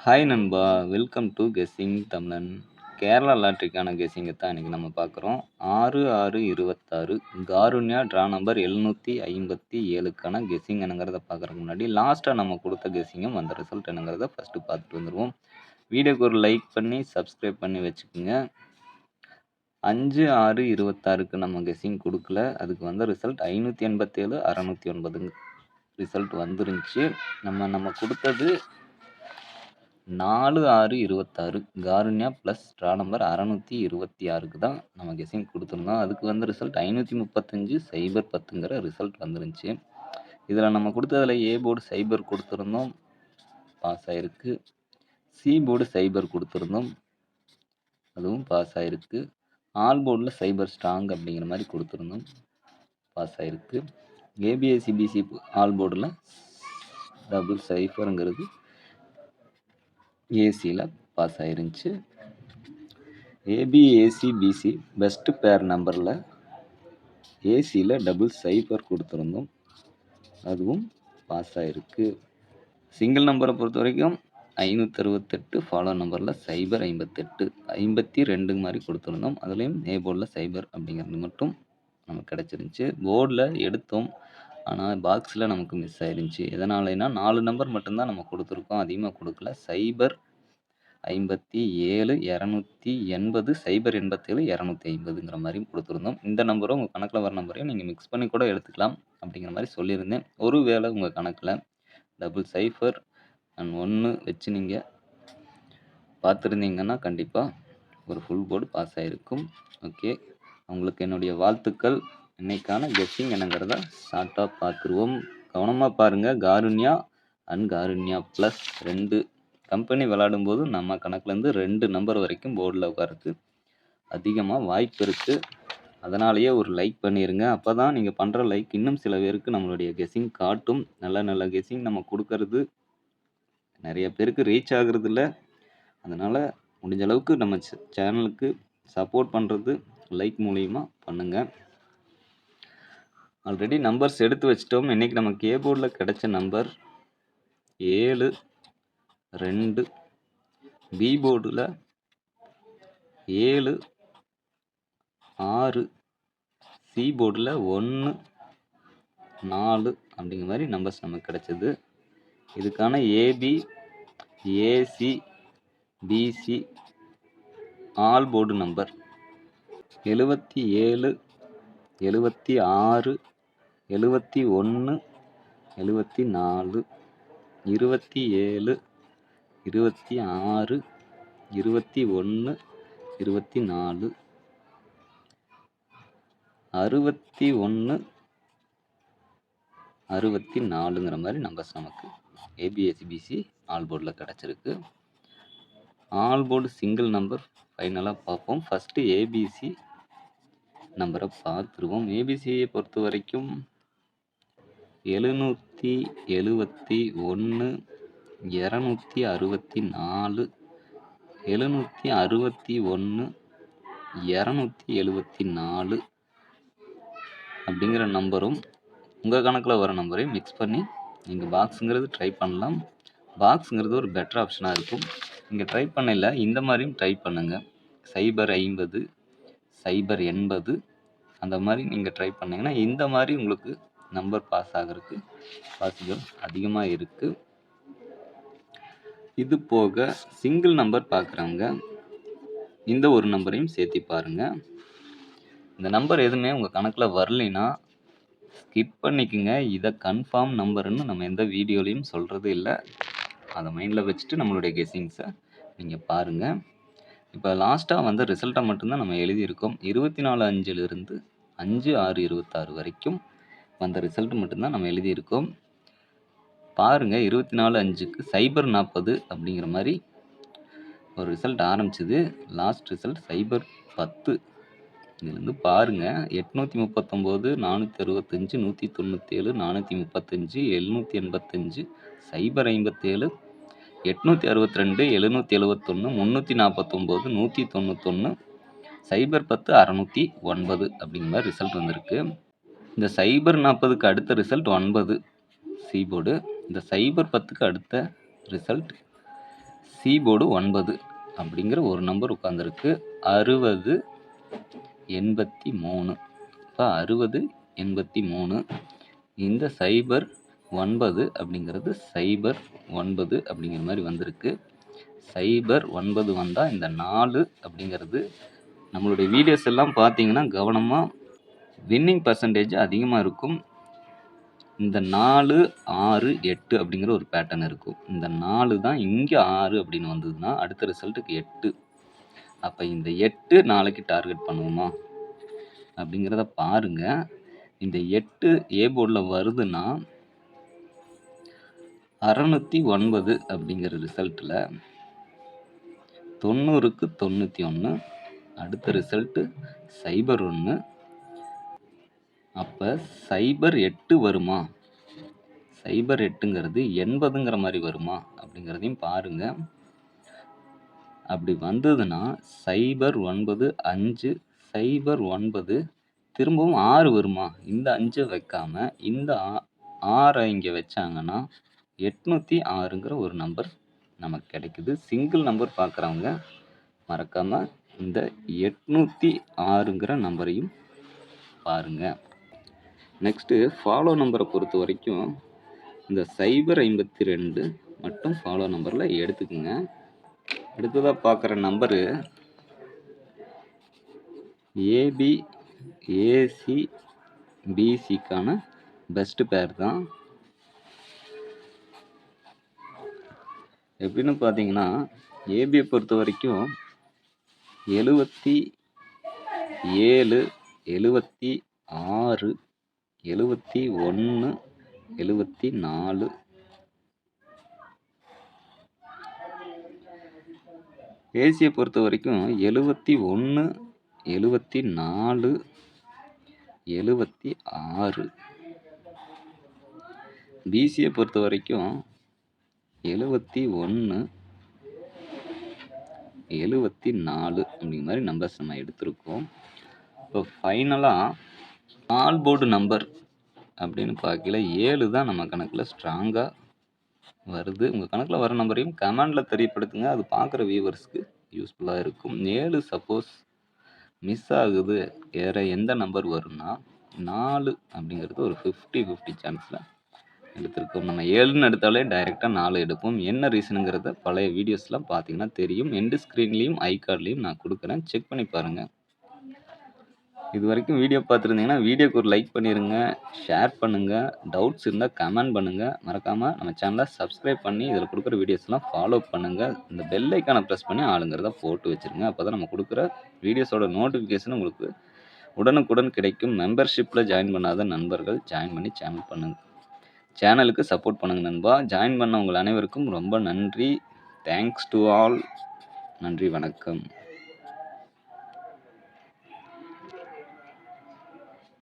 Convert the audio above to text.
Hi நண்பா! Welcome to guessing தமிழன். கேரளா லாட்டரிக்கான கெஸ்ஸிங்க தான் இன்னைக்கு நம்ம பார்க்குறோம். 6/6/26 காருண்யா ட்ரா நம்பர் 757க்கான கெஸ்ஸிங் என்னங்கிறத பார்க்குறதுக்கு முன்னாடி, லாஸ்ட்டா நம்ம கொடுத்த கெஸ்ஸிங்கும் அந்த ரிசல்ட் என்னங்கிறத ஃபர்ஸ்ட்டு பார்த்துட்டு வந்துருவோம். வீடியோக்கு ஒரு லைக் பண்ணி, சப்ஸ்கிரைப் பண்ணி வச்சுக்கோங்க. 5/6/26க்கு நம்ம கெஸ்ஸிங் கொடுக்கல. அதுக்கு வந்த ரிசல்ட் 587, 609 ரிசல்ட் வந்துருந்துச்சு. நம்ம கொடுத்தது 4/6/26 காருண்யா ப்ளஸ் ட்ரா நம்பர் 626க்கு தான் நம்ம கெஸ்ஸிங் கொடுத்துருந்தோம். அதுக்கு வந்த ரிசல்ட் 535/010ங்கிற ரிசல்ட் வந்துருந்துச்சு. இதில் நம்ம கொடுத்ததில் ஏ போர்டு சைபர் கொடுத்துருந்தோம், பாஸ் ஆகிருக்கு. சி போர்டு சைபர் கொடுத்துருந்தோம், அதுவும் பாஸ் ஆகிருக்கு. ஆல் போர்டில் சைபர் ஸ்ட்ராங் அப்படிங்கிற மாதிரி கொடுத்துருந்தோம், பாஸ் ஆகிருக்கு. ஏபிஎஸ்சிபிசி ஆல் போர்டில் டபுள் சைஃபருங்கிறது ஏசியில் பாஸ் ஆயிருந்துச்சு. ஏபிஏசிபிசி பெஸ்ட் பேர் நம்பரில் ஏசியில் டபுள் சைபர் கொடுத்துருந்தோம், அதுவும் பாஸ் ஆகிருக்கு. சிங்கிள் நம்பரை பொறுத்த வரைக்கும் 568, ஃபாலோ நம்பரில் 058, 52 மாதிரி கொடுத்துருந்தோம். அதுலேயும் ஏ போர்டில் சைபர் அப்படிங்கிறது மட்டும் நமக்கு கிடச்சிருந்துச்சு. போர்டில் எடுத்தோம், ஆனால் பாக்ஸில் நமக்கு மிஸ் ஆயிருந்துச்சு. எதனாலனா 4 நம்பர் மட்டும்தான் நம்ம கொடுத்துருக்கோம், அதிகமாக கொடுக்கல. 057 280, 087 250ங்கிற மாதிரியும் கொடுத்துருந்தோம். இந்த நம்பரும் உங்கள் கணக்கில் வர நம்பரையும் நீங்கள் மிக்ஸ் பண்ணி கூட எடுத்துக்கலாம் அப்படிங்கிற மாதிரி சொல்லியிருந்தேன். ஒருவேளை உங்கள் கணக்கில் டபுள் சைஃபர் அண்ட் 1 வச்சு நீங்கள் பார்த்துருந்தீங்கன்னா கண்டிப்பாக ஒரு ஃபுல் போர்டு பாஸ் ஆகிருக்கும். ஓகே, உங்களுக்கு என்னுடைய வாழ்த்துக்கள். இன்னைக்கான கெஸ்ஸிங் என்னங்கிறத ஷார்ட்டாக பார்த்துருவோம். கவனமாக பாருங்கள். Karunya and Karunya plus 2 company விளாடும்போது நம்ம கணக்குலேருந்து 2 நம்பர் வரைக்கும் போர்டில் உட்காருக்கு அதிகமாக வாய்ப்பு இருக்குது. அதனாலேயே ஒரு லைக் பண்ணிடுங்க. அப்போ தான் நீங்கள் பண்ணுற லைக் இன்னும் சில பேருக்கு நம்மளுடைய கெஸ்ஸிங் காட்டும். நல்ல நல்ல கெஸ்ஸிங் நம்ம கொடுக்கறது நிறைய பேருக்கு ரீச் ஆகுறது இல்லை. அதனால் முடிஞ்ச அளவுக்கு நம்ம சேனலுக்கு சப்போர்ட் பண்ணுறது லைக் மூலிமா பண்ணுங்கள். ஆல்ரெடி நம்பர்ஸ் எடுத்து வச்சிட்டோம். இன்றைக்கி நமக்கு ஏ போர்டில் கிடைச்ச நம்பர் 7, 2, பி போர்டில் 7, 6, சி போர்டில் 1, 4 அப்படிங்கிற மாதிரி நம்பர்ஸ் நமக்கு கிடைச்சது. இதுக்கான A B, A C, B C all board number 77, 76, 71, 74, 27, 26, 21, 24, 61, 64ங்கிற மாதிரி நம்பர்ஸ் நமக்கு ஏபிஎஸ்சிபிசி ஆல் போர்டில் கிடச்சிருக்கு. ஆல் போர்டு சிங்கிள் நம்பர் ஃபைனலாக பார்ப்போம். ஃபஸ்ட்டு ஏபிசி நம்பரை பார்த்துருவோம். ஏபிசியை பொறுத்த வரைக்கும் 771, 264, 761, 274 அப்படிங்கிற நம்பரும் உங்கள் கணக்கில் வர நம்பரையும் மிக்ஸ் பண்ணி நீங்கள் பாக்ஸுங்கிறது ட்ரை பண்ணலாம். பாக்ஸுங்கிறது ஒரு பெட்டர் ஆப்ஷனாக இருக்கும். நீங்கள் ட்ரை பண்ணல இந்த மாதிரியும் ட்ரை பண்ணுங்கள். 050, 080 அந்த மாதிரி நீங்கள் ட்ரை பண்ணிங்கன்னா இந்த மாதிரி உங்களுக்கு நம்பர் பாஸ் ஆகிறதுக்கு பாசிபிள் அதிகமாக இருக்குது. இது போக சிங்கிள் நம்பர் பார்க்குறவங்க இந்த ஒரு நம்பரையும் சேர்த்து பாருங்கள். இந்த நம்பர் எதுவுமே உங்கள் கணக்கில் வரலைன்னா ஸ்கிப் பண்ணிக்கோங்க. இதை கன்ஃபார்ம் நம்பருன்னு நம்ம எந்த வீடியோலையும் சொல்கிறது இல்லை. அதை மைண்டில் வச்சுட்டு நம்மளுடைய கெஸ்ஸிங்ஸை நீங்கள் பாருங்கள். இப்போ லாஸ்ட்டாக வந்த ரிசல்ட்டை மட்டும்தான் நம்ம எழுதியிருக்கோம். 24/5லிருந்து 5/6/26 வரைக்கும் வந்த ரிசல்ட் மட்டும்தான் நம்ம எழுதியிருக்கோம். பாருங்கள், 24/5க்கு 040 அப்படிங்கிற மாதிரி ஒரு ரிசல்ட் ஆரம்பிச்சிது. Last result 010. இதுலேருந்து பாருங்கள், 839, 465, 197, 435, 785, 057, 862, 771, 349, 191, 010, 609 அப்படிங்கிற மாதிரி ரிசல்ட் வந்திருக்கு. இந்த 040க்கு அடுத்த ரிசல்ட் 9 சி போர்டு. இந்த 010க்கு அடுத்த ரிசல்ட் சி போர்டு 9 அப்படிங்கிற ஒரு நம்பர் உட்காந்துருக்கு. 60 83. இப்போ 60 83. இந்த 09 அப்படிங்கிறது 09 அப்படிங்கிற மாதிரி வந்திருக்கு. 09 வந்தால் இந்த 4 அப்படிங்கிறது நம்மளுடைய வீடியோஸ் எல்லாம் பார்த்தீங்கன்னா கவனமாக வின்னிங் பர்சன்டேஜ் அதிகமாக இருக்கும். இந்த 4 6 8 அப்படிங்கிற ஒரு பேட்டர்ன் இருக்கும். இந்த 4 தான் இங்கே 6 அப்படின்னு வந்ததுன்னா அடுத்த ரிசல்ட்டுக்கு 8. அப்போ இந்த 8 நாளைக்கு டார்கெட் பண்ணுவோமா அப்படிங்கிறத பாருங்க. இந்த 8 ஏ போர்டில் வருதுன்னா 609 அப்படிங்கிற ரிசல்ட்டில் 90க்கு 91, அடுத்த ரிசல்ட்டு 01. அப்போ 08 வருமா, 08ங்கிறது 80ங்கிற மாதிரி வருமா அப்படிங்கிறதையும் பாருங்க. அப்படி வந்ததுன்னா 095 09 திரும்பவும் 6 வருமா, இந்த 5 வைக்காம இந்த 6 இங்கே வச்சாங்கன்னா 806ங்கிற ஒரு நம்பர் நமக்கு கிடைக்குது. சிங்கிள் நம்பர் பார்க்குறவங்க மறக்காமல் இந்த 806ங்கிற நம்பரையும் பாருங்கள். நெக்ஸ்ட்டு ஃபாலோ நம்பரை பொறுத்த வரைக்கும் இந்த 052 மட்டும் ஃபாலோ நம்பரில் எடுத்துக்கோங்க. அடுத்ததாக பார்க்குற நம்பரு ஏபி ஏசி பிசிக்கான பெஸ்ட் பேர் தான். எப்படின்னு பார்த்தீங்கன்னா ஏபியை பொறுத்த வரைக்கும் 77 76 71 74. ஏசியை பொறுத்த வரைக்கும் 71 74 76. பிசியை பொறுத்த வரைக்கும் 71 74 அப்படிங்கிற மாதிரி நம்பர்ஸ் நம்ம எடுத்திருக்கோம். இப்போ ஃபைனலாக ஆல் போர்டு நம்பர் அப்படின்னு பார்க்கல 7 தான் நம்ம கணக்கில் ஸ்ட்ராங்காக வருது. உங்கள் கணக்கில் வர நம்பரையும் கமெண்டில் தெரியப்படுத்துங்க. அது பார்க்குற வியூவர்ஸ்க்கு யூஸ்ஃபுல்லாக இருக்கும். 7 சப்போஸ் மிஸ் ஆகுது, வேறு எந்த நம்பர் வரும்னா 4 அப்படிங்கிறது ஒரு 50-50 சான்ஸில் எடுத்திருக்கோம். நம்ம 7ன்னு எடுத்தாலே டைரெக்டாக 4 எடுப்போம். என்ன ரீசனுங்கிறத பழைய வீடியோஸ்லாம் பார்த்தீங்கன்னா தெரியும். எண்டு ஸ்க்ரீன்லேயும் ஐ கார்ட்லேயும் நான் கொடுக்குறேன், செக் பண்ணி பாருங்கள். இது வரைக்கும் வீடியோ பார்த்துருந்தீங்கன்னா வீடியோக்கு ஒரு லைக் பண்ணிடுங்க, ஷேர் பண்ணுங்கள், டவுட்ஸ் இருந்தால் கமெண்ட் பண்ணுங்கள். மறக்காமல் நம்ம சேனலை சப்ஸ்கிரைப் பண்ணி இதில் கொடுக்குற வீடியோஸ்லாம் ஃபாலோ பண்ணுங்கள். இந்த பெல் ஐக்கானை ப்ரெஸ் பண்ணி ஆளுங்கிறத போட்டு வச்சுருங்க. அப்போ தான் நம்ம கொடுக்குற வீடியோஸோட நோட்டிஃபிகேஷன் உங்களுக்கு உடனுக்குடன் கிடைக்கும். மெம்பர்ஷிப்பில் ஜாயின் பண்ணாத நண்பர்கள் ஜாயின் பண்ணி சேனலுக்கு சப்போர்ட் பண்ணுங்கள் நண்பா. ஜாயின் பண்ண உங்கள் அனைவருக்கும் ரொம்ப நன்றி. Thanks to all. நன்றி, வணக்கம்.